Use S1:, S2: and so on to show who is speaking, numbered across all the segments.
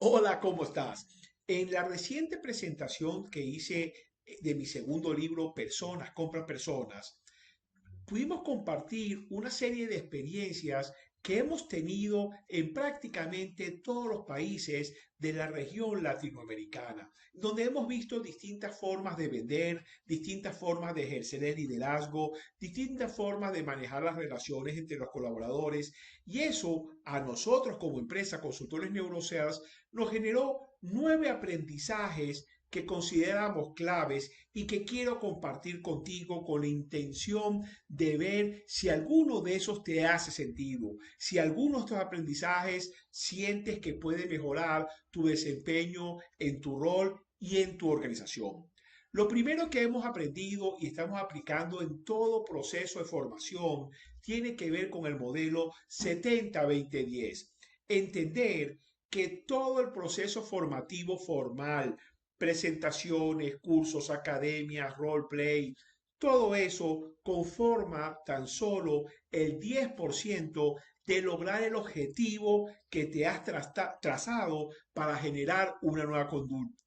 S1: Hola, ¿cómo estás? En la reciente presentación que hice de mi segundo libro, Personas compran personas, pudimos compartir una serie de experiencias que hemos tenido en prácticamente todos los países de la región latinoamericana, donde hemos visto distintas formas de vender, distintas formas de ejercer el liderazgo, distintas formas de manejar las relaciones entre los colaboradores, y eso a nosotros como empresa Consultores NeuroSales nos generó 9 aprendizajes que consideramos claves y que quiero compartir contigo con la intención de ver si alguno de esos te hace sentido, si alguno de estos aprendizajes sientes que puede mejorar tu desempeño en tu rol y en tu organización. Lo primero que hemos aprendido y estamos aplicando en todo proceso de formación tiene que ver con el modelo 70-20-10. Entender que todo el proceso formativo formal, presentaciones, cursos, academias, roleplay, todo eso conforma tan solo el 10% de lograr el objetivo que te has trazado para generar una nueva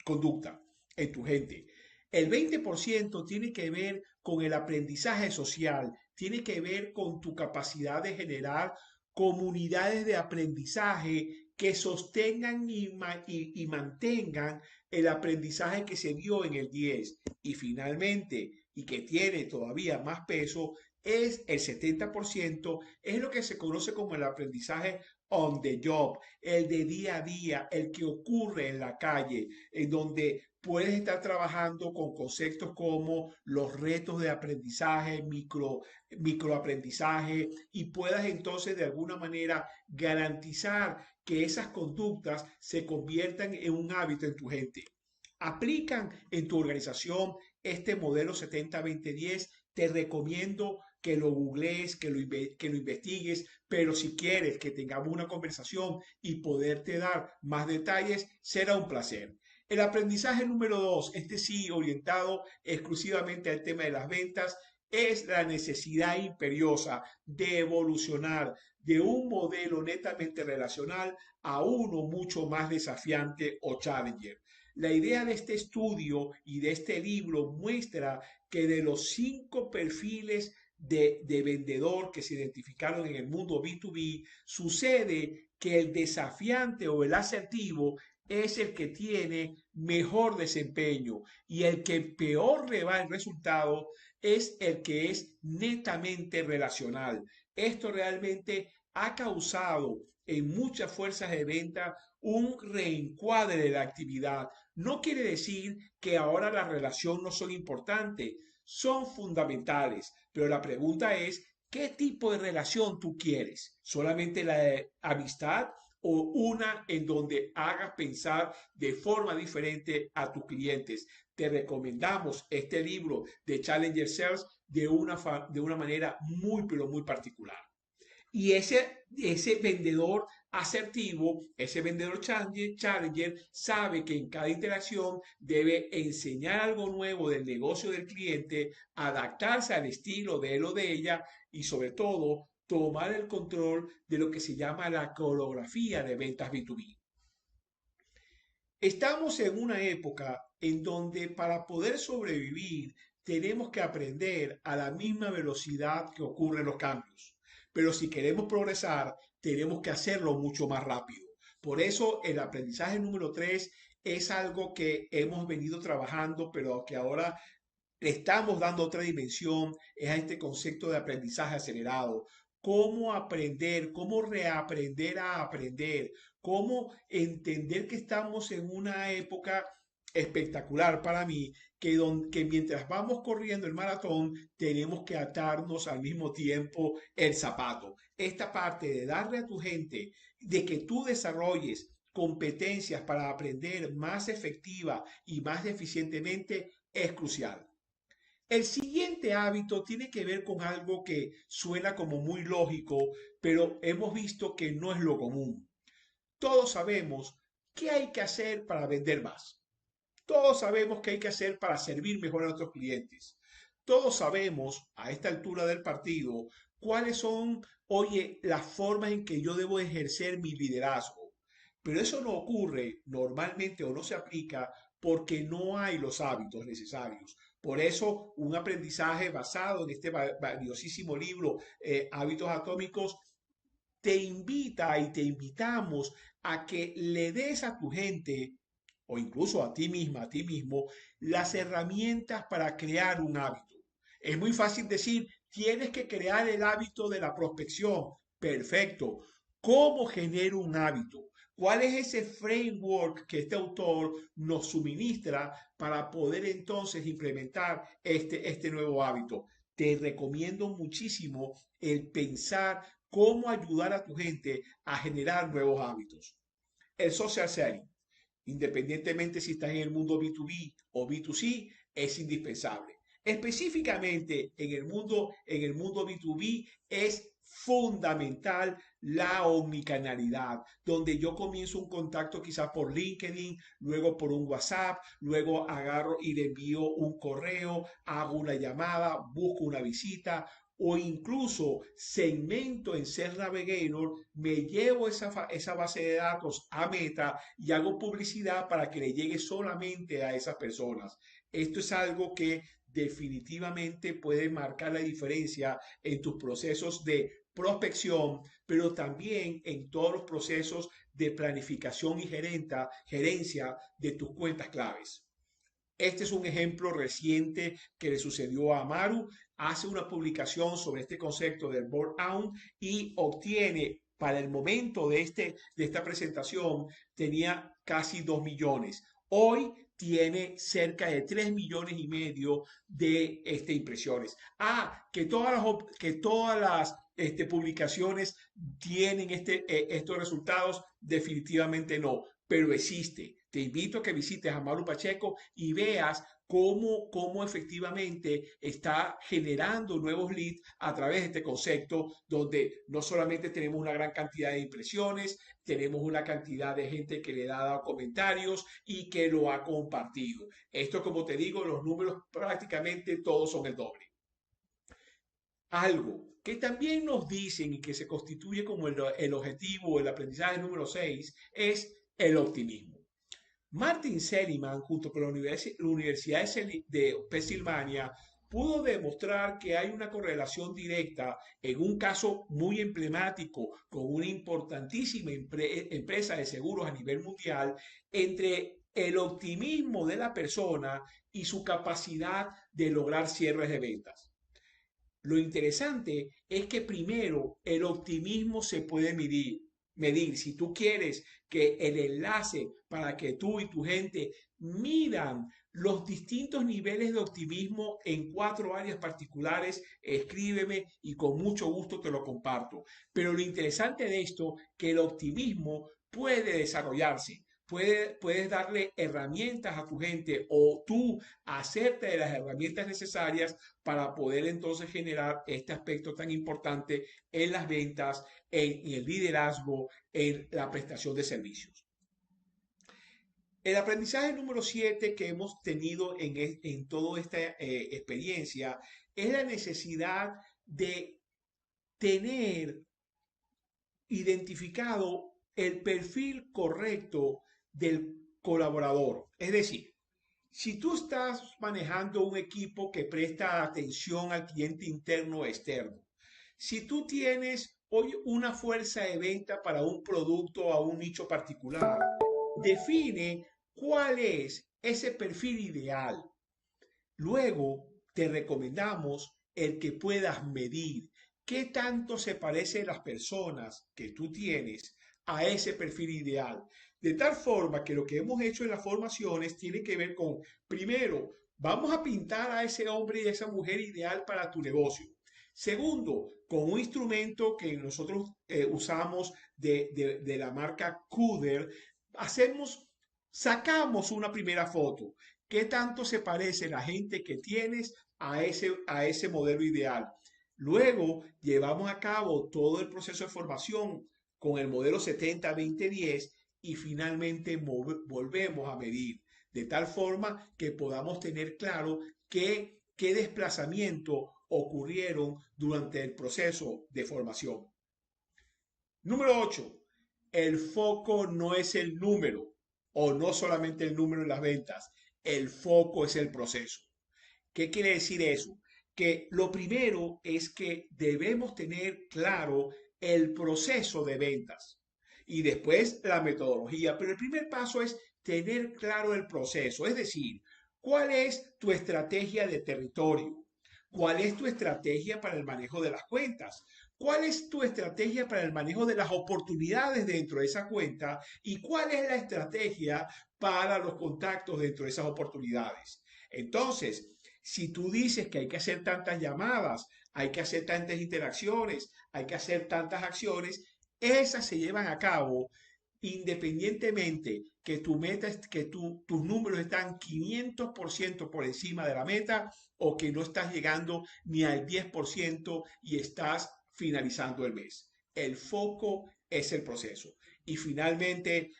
S1: conducta en tu gente. El 20% tiene que ver con el aprendizaje social, tiene que ver con tu capacidad de generar comunidades de aprendizaje que sostengan y mantengan el aprendizaje que se dio en el 10. Y finalmente, y que tiene todavía más peso, es el 70%, es lo que se conoce como el aprendizaje on the job, el de día a día, el que ocurre en la calle, en donde puedes estar trabajando con conceptos como los retos de aprendizaje, microaprendizaje, y puedas entonces de alguna manera garantizar que esas conductas se conviertan en un hábito en tu gente. Aplican en tu organización este modelo 70-20-10, te recomiendo que lo googlees, que lo investigues, pero si quieres que tengamos una conversación y poderte dar más detalles, será un placer. El aprendizaje número 2, este sí orientado exclusivamente al tema de las ventas, es la necesidad imperiosa de evolucionar de un modelo netamente relacional a uno mucho más desafiante o challenger. La idea de este estudio y de este libro muestra que de los 5 perfiles de vendedor que se identificaron en el mundo B2B, sucede que el desafiante o el asertivo es el que tiene mejor desempeño y el que peor le va el resultado es el que es netamente relacional. Esto realmente ha causado en muchas fuerzas de venta un reencuadre de la actividad. No quiere decir que ahora las relaciones no son importantes, son fundamentales, pero la pregunta es, ¿qué tipo de relación tú quieres? ¿Solamente la de amistad o una en donde hagas pensar de forma diferente a tus clientes? Te recomendamos este libro de Challenger Sales de una manera muy, pero muy particular. Y ese vendedor asertivo, ese vendedor challenger, sabe que en cada interacción debe enseñar algo nuevo del negocio del cliente, adaptarse al estilo de él o de ella y sobre todo tomar el control de lo que se llama la coreografía de ventas B2B. Estamos en una época en donde para poder sobrevivir tenemos que aprender a la misma velocidad que ocurren los cambios. Pero si queremos progresar, tenemos que hacerlo mucho más rápido. Por eso el aprendizaje número 3 es algo que hemos venido trabajando, pero que ahora le estamos dando otra dimensión, es a este concepto de aprendizaje acelerado. Cómo aprender, cómo reaprender a aprender, cómo entender que estamos en una época espectacular para mí, que mientras vamos corriendo el maratón, tenemos que atarnos al mismo tiempo el zapato. Esta parte de darle a tu gente, de que tú desarrolles competencias para aprender más efectiva y más eficientemente, es crucial. El siguiente hábito tiene que ver con algo que suena como muy lógico, pero hemos visto que no es lo común. Todos sabemos qué hay que hacer para vender más. Todos sabemos qué hay que hacer para servir mejor a nuestros clientes. Todos sabemos a esta altura del partido cuáles son, oye, las formas en que yo debo ejercer mi liderazgo. Pero eso no ocurre normalmente o no se aplica porque no hay los hábitos necesarios. Por eso, un aprendizaje basado en este valiosísimo libro, Hábitos Atómicos, te invita y te invitamos a que le des a tu gente o incluso a ti misma, a ti mismo, las herramientas para crear un hábito. Es muy fácil decir, tienes que crear el hábito de la prospección. Perfecto. ¿Cómo genero un hábito? ¿Cuál es ese framework que este autor nos suministra para poder entonces implementar este nuevo hábito? Te recomiendo muchísimo el pensar cómo ayudar a tu gente a generar nuevos hábitos. El social selling, independientemente si estás en el mundo B2B o B2C, es indispensable. Específicamente en el mundo B2B es fundamental la omnicanalidad, donde yo comienzo un contacto quizás por LinkedIn, luego por un WhatsApp, luego agarro y le envío un correo, hago una llamada, busco una visita, o incluso segmento en Ser Navigator, me llevo esa base de datos a Meta y hago publicidad para que le llegue solamente a esas personas. Esto es algo que definitivamente puede marcar la diferencia en tus procesos de prospección, pero también en todos los procesos de planificación y gerencia de tus cuentas claves. Este es un ejemplo reciente que le sucedió a Amaru. Hace una publicación sobre este concepto del burnout y obtiene, para el momento de esta presentación, tenía casi 2 millones. Hoy tiene cerca de 3 millones y medio de impresiones. Que todas las publicaciones tienen estos resultados, definitivamente no, pero existe. Te invito a que visites a Maru Pacheco y veas cómo efectivamente está generando nuevos leads a través de este concepto, donde no solamente tenemos una gran cantidad de impresiones, tenemos una cantidad de gente que le ha dado comentarios y que lo ha compartido. Esto, como te digo, los números prácticamente todos son el doble. Algo que también nos dicen y que se constituye como el objetivo, el aprendizaje número 6, es el optimismo. Martin Seligman, junto con la Universidad de Pensilvania, pudo demostrar que hay una correlación directa en un caso muy emblemático con una importantísima empresa de seguros a nivel mundial entre el optimismo de la persona y su capacidad de lograr cierres de ventas. Lo interesante es que primero el optimismo se puede medir. Si tú quieres que el enlace para que tú y tu gente midan los distintos niveles de optimismo en 4 áreas particulares, escríbeme y con mucho gusto te lo comparto. Pero lo interesante de esto, que el optimismo puede desarrollarse. Puedes darle herramientas a tu gente o tú hacerte de las herramientas necesarias para poder entonces generar este aspecto tan importante en las ventas, en el liderazgo, en la prestación de servicios. El aprendizaje número 7 que hemos tenido en toda esta experiencia es la necesidad de tener identificado el perfil correcto del colaborador. Es decir, si tú estás manejando un equipo que presta atención al cliente interno o externo, si tú tienes hoy una fuerza de venta para un producto a un nicho particular, define cuál es ese perfil ideal. Luego te recomendamos el que puedas medir qué tanto se parecen las personas que tú tienes a ese perfil ideal. De tal forma que lo que hemos hecho en las formaciones tiene que ver con, primero, vamos a pintar a ese hombre y a esa mujer ideal para tu negocio. Segundo, con un instrumento que nosotros usamos de la marca Cuder, sacamos una primera foto. ¿Qué tanto se parece la gente que tienes a ese modelo ideal? Luego llevamos a cabo todo el proceso de formación con el modelo 70-20-10 y finalmente volvemos a medir de tal forma que podamos tener claro qué desplazamiento ocurrieron durante el proceso de formación. Número 8. el foco no es el número o no solamente el número en las ventas, el foco es el proceso. ¿Qué quiere decir eso? Que lo primero es que debemos tener claro el proceso de ventas y después la metodología, pero el primer paso es tener claro el proceso, es decir, cuál es tu estrategia de territorio, cuál es tu estrategia para el manejo de las cuentas, cuál es tu estrategia para el manejo de las oportunidades dentro de esa cuenta y cuál es la estrategia para los contactos dentro de esas oportunidades. Entonces, si tú dices que hay que hacer tantas llamadas, hay que hacer tantas interacciones, hay que hacer tantas acciones, esas se llevan a cabo independientemente que tu meta, que tus números están 500% por encima de la meta o que no estás llegando ni al 10% y estás finalizando el mes. El foco es el proceso. Y finalmente,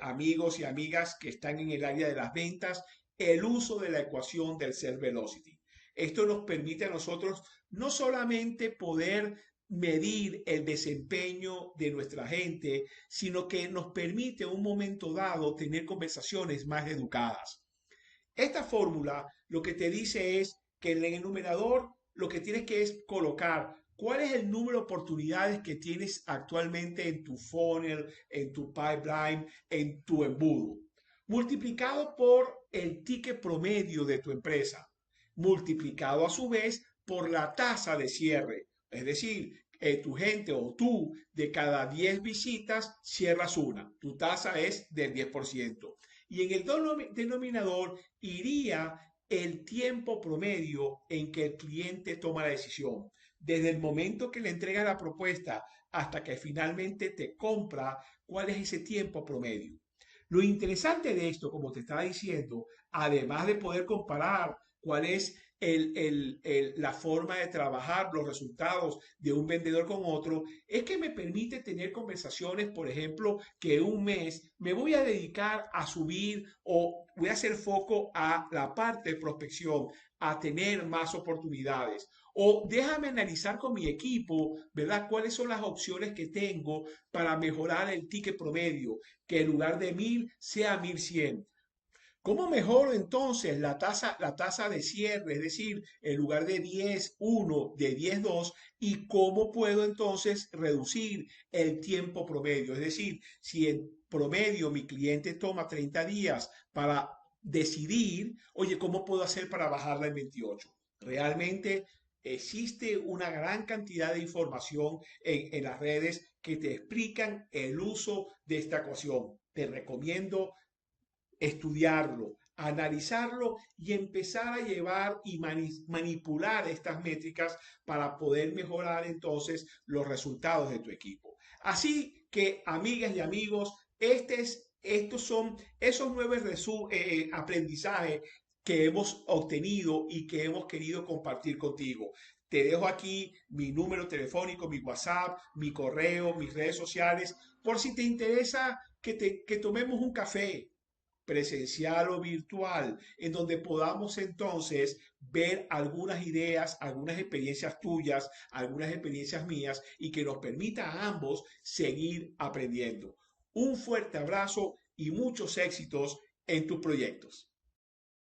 S1: amigos y amigas que están en el área de las ventas, el uso de la ecuación del Sales Velocity. Esto nos permite a nosotros no solamente poder medir el desempeño de nuestra gente, sino que nos permite en un momento dado tener conversaciones más educadas. Esta fórmula lo que te dice es que en el numerador lo que tienes que es colocar cuál es el número de oportunidades que tienes actualmente en tu funnel, en tu pipeline, en tu embudo, multiplicado por el ticket promedio de tu empresa, multiplicado a su vez por la tasa de cierre. Es decir, tu gente o tú de cada 10 visitas cierras una. Tu tasa es del 10%. Y en el denominador iría el tiempo promedio en que el cliente toma la decisión. Desde el momento que le entrega la propuesta hasta que finalmente te compra, ¿cuál es ese tiempo promedio? Lo interesante de esto, como te estaba diciendo, además de poder comparar cuál es la forma de trabajar los resultados de un vendedor con otro, es que me permite tener conversaciones, por ejemplo, que un mes me voy a dedicar a subir o voy a hacer foco a la parte de prospección, a tener más oportunidades. O déjame analizar con mi equipo, ¿verdad? ¿Cuáles son las opciones que tengo para mejorar el ticket promedio? Que en lugar de 1000 sea 1100. ¿Cómo mejoro entonces la tasa de cierre? Es decir, en lugar de 10,1, de 10,2, y cómo puedo entonces reducir el tiempo promedio. Es decir, si en promedio mi cliente toma 30 días para decidir, oye, ¿cómo puedo hacer para bajarla en 28? Realmente existe una gran cantidad de información en las redes que te explican el uso de esta ecuación. Te recomiendo estudiarlo, analizarlo y empezar a llevar y manipular estas métricas para poder mejorar entonces los resultados de tu equipo. Así que, amigas y amigos, estos son esos nuevos aprendizajes que hemos obtenido y que hemos querido compartir contigo. Te dejo aquí mi número telefónico, mi WhatsApp, mi correo, mis redes sociales, por si te interesa que tomemos un café presencial o virtual, en donde podamos entonces ver algunas ideas, algunas experiencias tuyas, algunas experiencias mías y que nos permita a ambos seguir aprendiendo. Un fuerte abrazo y muchos éxitos en tus proyectos.